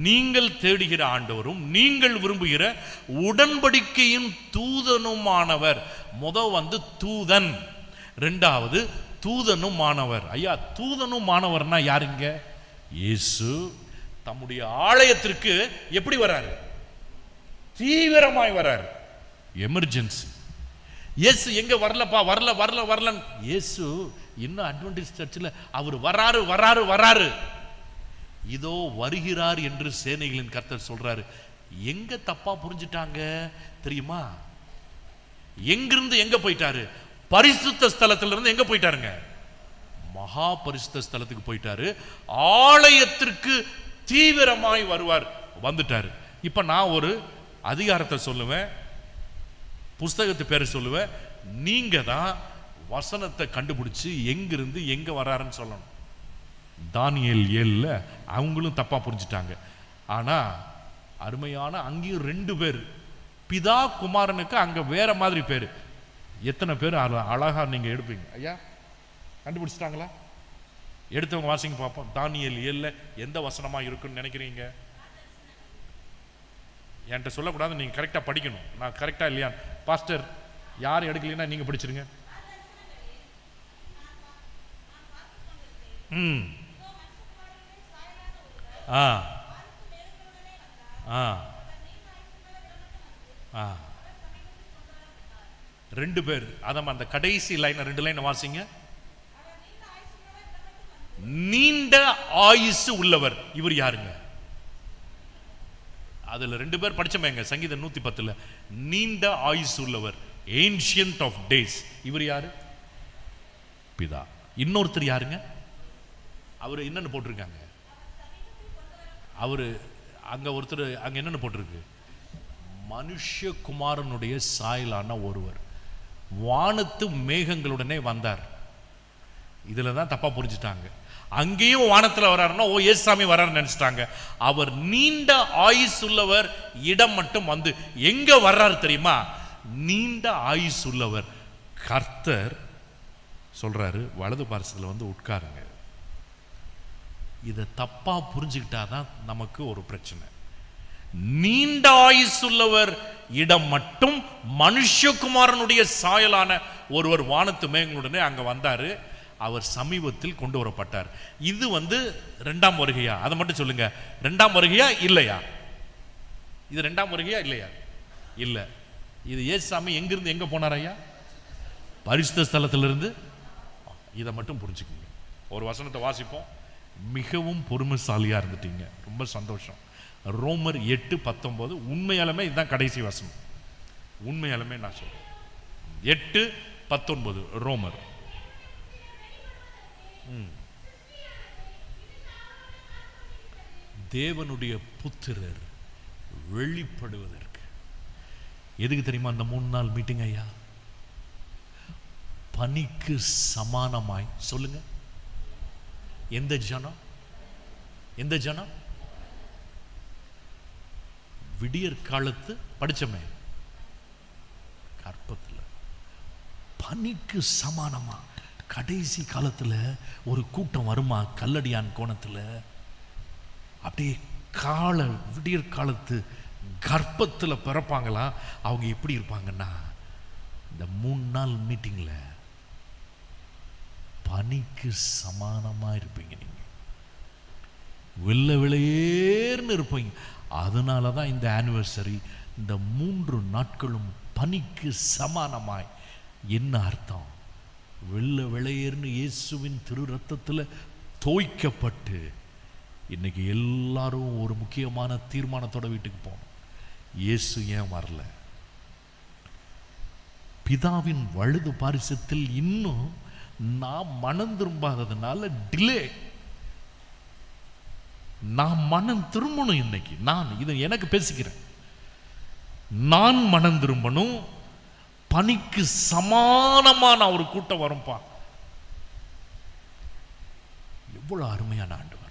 நீங்கள் தேடுகிற ஆண்டவரும் நீங்கள் விரும்புகிற உடன்படிக்கையின் தூதனுமானவர். தூதன், 2வது தூதனும் மாணவர். ஐயா தூதனும் மாணவர்னா யாருங்க? இயேசு தம்முடைய ஆலயத்திற்கு எப்படி வராரு? தீவிரமாய் வராரு. எமர்ஜென்சி. இயேசு எங்க வரலப்பா, வரல வரல வரல. இயேசு இன்னும் அட்வென்டிஸ்ட் சர்ச்சில் அவர் வராரு வராரு வராரு, இதோ வருகிறார் என்று சேனைகளின் கர்த்தர் சொல்றாரு. எங்க தப்பா புரிஞ்சுட்டாங்க தெரியுமா? எங்கிருந்து எங்க போயிட்டாரு? பரிசுத்த ஸ்தலத்திலிருந்து எங்க போயிட்டாருங்க? மகா பரிசுத்த ஸ்தலத்துக்கு போயிட்டாரு. ஆலயத்திற்கு தீவிரமாய் வருவார். வந்துட்டாரு. இப்ப நான் ஒரு அதிகாரத்தை சொல்லுவேன், புஸ்தகத்து பேரை சொல்லுவேன். நீங்க தான் வசனத்தை கண்டுபிடிச்சு எங்கிருந்து எங்க வராருன்னு சொல்லணும். தானியேல் 7 அவங்களும் தப்பா புரிஞ்சுட்டாங்க. ஆனா அருமையான அங்கேயும் 2 பேர், பிதா குமாரனுக்கு அங்க வேற மாதிரி பேரு. எத்தனை பேர் அழகா நீங்க எடுப்பீங்க? ஐயா கண்டுபிடிச்சிட்டாங்களா? எடுத்தவங்க வாசிங்க பார்ப்போம். தானியேல் 7 எந்த வசனமா இருக்குன்னு நினைக்கிறீங்க? என்கிட்ட சொல்லக்கூடாது, நீங்க கரெக்டா படிக்கணும். நான் கரெக்டா இல்லையா? பாஸ்டர் யாரும் எடுக்கலைன்னா நீங்க படிச்சிருங்க. ரெண்டு பேர். அதான் அந்த கடைசி லைன், 2 லைன் வாசிங்க. நீண்ட ஆயுசு உள்ளவர். இவர் யாருங்க? அதுல 2 பேர் படிச்சமேங்க. சங்கீதம் 110 நீண்ட ஆயுசு உள்ளவர், ஏன்ஷியன்ட் ஆஃப் டேஸ். இவர் யாரு? பிதா. இன்னொருத்தர் யாருங்க? அவரு என்னன்னு போட்டிருக்காங்க? அவரு அங்க ஒருத்தர், அங்க என்னன்னு போட்டிருக்கு? இதுல தான் தப்பா புரிஞ்சுட்டாங்க. அங்கேயும் வானத்தில் வர்றாருன்னா ஓ ஏசாமி வர்றாருன்னு நினைச்சிட்டாங்க. அவர் நீண்ட ஆயுஸ் உள்ளவர். இடம் மட்டும் வந்து எங்க வர்றாரு தெரியுமா? நீண்ட ஆயுஸ் உள்ளவர். கர்த்தர் சொல்றாரு வலது பார்சத்துல வந்து உட்காருங்க. இதை தப்பா புரிஞ்சுக்கிட்டாதான் நமக்கு ஒரு பிரச்சனை. நீண்ட ஆயுஸ் உள்ளவர், இடம் மட்டும் மனுஷகுமாரனுடைய சாயலான ஒருவர் வானத்து மேகங்களுடனே அங்க வந்தாரு. அவர் சமீபத்தில் கொண்டு வரப்பட்டார். இது வந்து இரண்டாம் வருகையா? அதை மட்டும் சொல்லுங்க. இரண்டாம் வருகையா இல்லையா? இது இரண்டாம் வருகையா இல்லையா? இல்ல. இது ஏசாமி எங்கிருந்து எங்க போனார் ஐயா? பரிசுத்த ஸ்தலத்திலிருந்து. இதை மட்டும் புரிஞ்சுக்கோங்க. ஒரு வசனத்தை வாசிப்போம். மிகவும் பொறுமைசாலியா இருந்துட்டீங்க, ரொம்ப சந்தோஷம். ரோமர் 8:19. உண்மையாலுமே இதுதான் கடைசி வசனம். உண்மையாலுமே நான் சொல்றேன். 8:19 ரோமர். தேவனுடைய புத்திரர் வெளிப்படுவதற்கு. எதுக்கு தெரியுமா இந்த 3 நாள் மீட்டிங் ஐயா? பனிக்கு சமானமாய். சொல்லுங்க, எந்த ஜனம்? எந்த ஜனம்? விடியற் காலத்து படிச்சமே கற்பத்துல பனிக்கு சமானமா. கடைசி காலத்துல ஒரு கூட்டம் வருமா கல்லடியான் கோணத்துல, அப்படியே விடியற் காலத்து கர்ப்பத்துல பிறப்பாங்களா. அவங்க எப்படி இருப்பாங்கன்னா இந்த 3 நாள் மீட்டிங்ல பனிக்கு சமானமா இருப்பீங்க. நீங்க வெள்ளை வெளியேர்னு இருப்பீங்க. அதனாலதான் இந்த ஆனிவர்சரி, இந்த 3 நாட்களும் பனிக்கு சமானமாய். என்ன அர்த்தம்? வெள்ளை வெளியேர்னு இயேசுவின் திரு ரத்தத்துல தோய்க்கப்பட்டு இன்னைக்கு எல்லாரும் ஒரு முக்கியமான தீர்மானத்தோட வீட்டுக்கு போகணும். இயேசு ஏன் வரல? பிதாவின் வலது பாரிசத்தில் இன்னும் நான் மனம் திரும்பாததுனால டிலே. நான் மனம் திரும்பணும். இன்னைக்கு நான் இதை எனக்கு பேசிக்கிறேன். நான் மனம் திரும்பணும். பனிக்கு சமானமான ஒரு கூட்டம் வரும்பா. எவ்வளவு அருமையான ஆண்டவர்.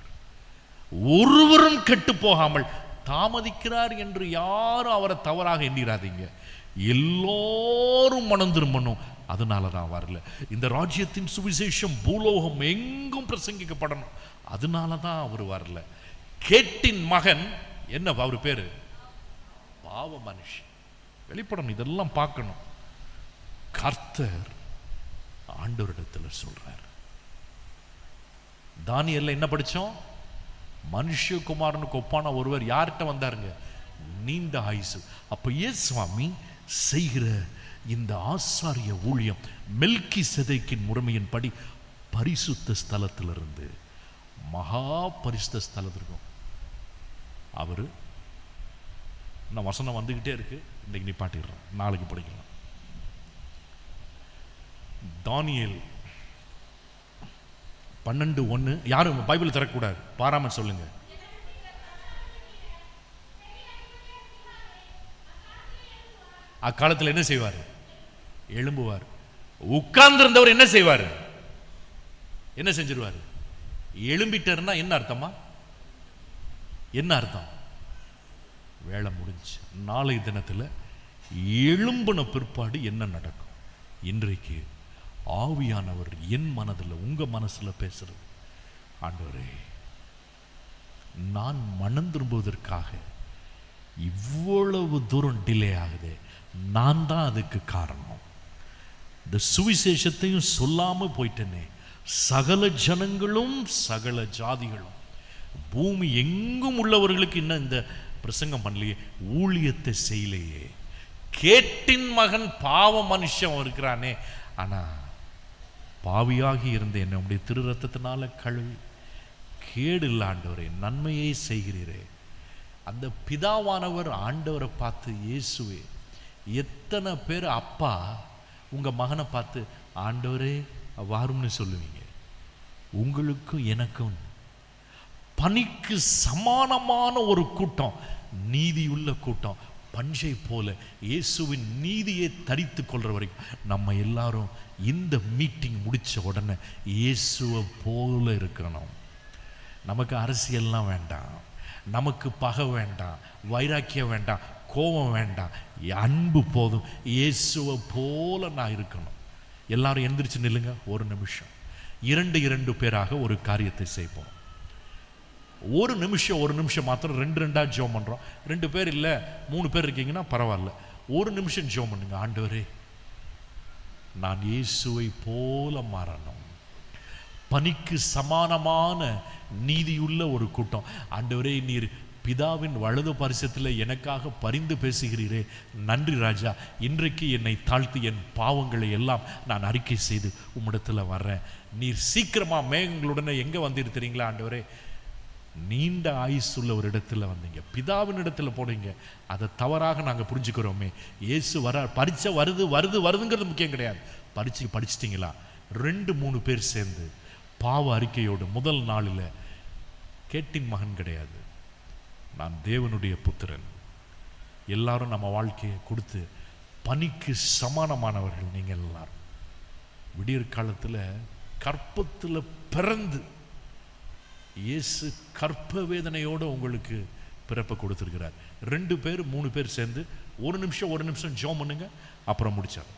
ஒருவரும் கெட்டு போகாமல் தாமதிக்கிறார் என்று யாரும் அவரை தவறாக எண்ணிராதீங்க. எல்லோரும் மனம் திரும்பணும். அதனாலதான் வரல. இந்த ராஜ்யத்தின் சுவிசேஷம் பூலோகம் எங்கும் பிரசங்கிக்கப்படணும். அதனாலதான் அவர் வரல. கேட்டின் மகன் என்ன அவர் பேரு? பாவ மனுஷன் வெளிப்படணும். இதெல்லாம் பார்க்கணும். கர்த்தர் ஆண்டவரிடத்துல சொல்றார். தானியேல்ல என்ன படிச்சோம்? மனுஷகுமாரனுக்கு ஒப்பான ஒருவர் யார்கிட்ட வந்தாருங்க? நீண்ட ஆயுசு. அப்ப இயேசுவாமி செய்கிற இந்த ஆசாரிய ஊழியம் மெல்கிசேதேக்கின் முறைமையின்படி பரிசுத்த ஸ்தலத்திலிருந்து மகா பரிசுத்த ஸ்தலத்திற்கும் அவரு நான் வசனம் வந்துகிட்டே இருக்கு. இன்னைக்கு நிப்பாட்டிடுறேன், நாளைக்கு படிக்கலாம். தானியேல் 12:1. யாரும் பைபிள் திறக்கக்கூடாது, பாராம சொல்லுங்க. அக்காலத்தில் என்ன செய்வார்? எழும்புவார். உட்கார்ந்து இருந்தவர் என்ன செய்வார்? என்ன செஞ்சிருவார்? எழும்பிட்டாருன்னா என்ன அர்த்தமா? என்ன அர்த்தம்? வேலை முடிஞ்சு. நாளை தினத்தில் எழும்பின பிற்பாடு என்ன நடக்கும்? இன்றைக்கு ஆவியானவர் என் மனதில் உங்க மனசுல பேசுறது, ஆண்டவரே நான் மனம் திரும்புவதற்காக இவ்வளவு தூரம் டிலே ஆகுது, நான் தான் அதுக்கு காரணம். இந்த சுவிசேஷத்தையும் சொல்லாம போயிட்டேனே. சகல ஜனங்களும் சகல ஜாதிகளும் பூமி எங்கும் உள்ளவர்களுக்கு இன்னும் இந்த பிரசங்கம் பண்ணலையே, ஊழியத்தை செய்யலையே. கேட்டின் மகன் பாவ மனுஷன் இருக்கிறானே. ஆனா பாவியாகி இருந்த என்னுடைய திரு ரத்தத்தினால கழுவி கேடு இல்லை ஆண்டவரே, நன்மையை செய்கிறீரே. அந்த பிதாவானவர் ஆண்டவரை பார்த்து, இயேசுவே, எத்தனை பேர் அப்பா உங்க மகனை பார்த்து ஆண்டவரே வாரும்னு சொல்லுவீங்க? உங்களுக்கும் எனக்கும் பனிக்கு சமானமான ஒரு கூட்டம், நீதியுள்ள கூட்டம், பஞ்சை போல இயேசுவின் நீதியை தரித்து கொள்கிற வரைக்கும் நம்ம எல்லாரும் இந்த மீட்டிங் முடித்த உடனே இயேசுவை போல இருக்கணும். நமக்கு அரசியல்லாம் வேண்டாம், நமக்கு பகை வேண்டாம், வைராக்கியம் வேண்டாம், கோபம் வேண்டாம், அன்பு போதும். இயேசுவை போல நான் இருக்கணும். எல்லாரும் எந்திரிச்சு நில்லுங்க ஒரு நிமிஷம். 2 பேராக ஒரு காரியத்தை செய்வோம். ஒரு நிமிஷம் மாத்திரம் 2 ஜெபம் பண்ணுறோம். 2 பேர் இல்லை 3 பேர் இருக்கீங்கன்னா பரவாயில்ல, ஒரு நிமிஷம் ஜெபம் பண்ணுங்க. ஆண்டவரே, நான் இயேசுவை போல மாறணும். பனிக்கு சமானமான நீதியுள்ள ஒரு கூட்டம். ஆண்டவரே, நீர் பிதாவின் வலது பரிசத்தில் எனக்காக பரிந்து பேசுகிறீரே, நன்றி ராஜா. இன்றைக்கு என்னை தாழ்த்தி என் பாவங்களை எல்லாம் நான் அறிக்கை செய்து உம்மிடத்தில் வர்றேன். நீர் சீக்கிரமாக மேகங்களுடனே எங்கே வந்திருக்கிறீங்களா ஆண்டவரே? நீண்ட ஆயுசுள்ள ஒரு இடத்துல வந்தீங்க, பிதாவின் இடத்துல போனீங்க. அதை தவறாக நாங்கள் புரிஞ்சுக்கிறோமே. இயேசு பரீட்சை வருதுங்கிறது முக்கியம் கிடையாது. படிச்சிட்டிங்களா? 2-3 பேர் சேர்ந்து பாவ அறிக்கையோடு முதல் நாளில், கேட்டின் மகன் கிடையாது, நான் தேவனுடைய புத்திரன், எல்லாரும் நம்ம வாழ்க்கையை கொடுத்து பனிக்கு சமானமானவர்கள் நீங்கள் எல்லாரும். விடியற் காலத்தில் கற்பத்தில் பிறந்து இயேசு கற்ப வேதனையோடு உங்களுக்கு பிறப்பை கொடுத்துருக்கிறார். 2 பேர் 3 பேர் சேர்ந்து ஒரு நிமிஷம் ஜெபம் பண்ணுங்க, அப்புறம் முடிச்சார்.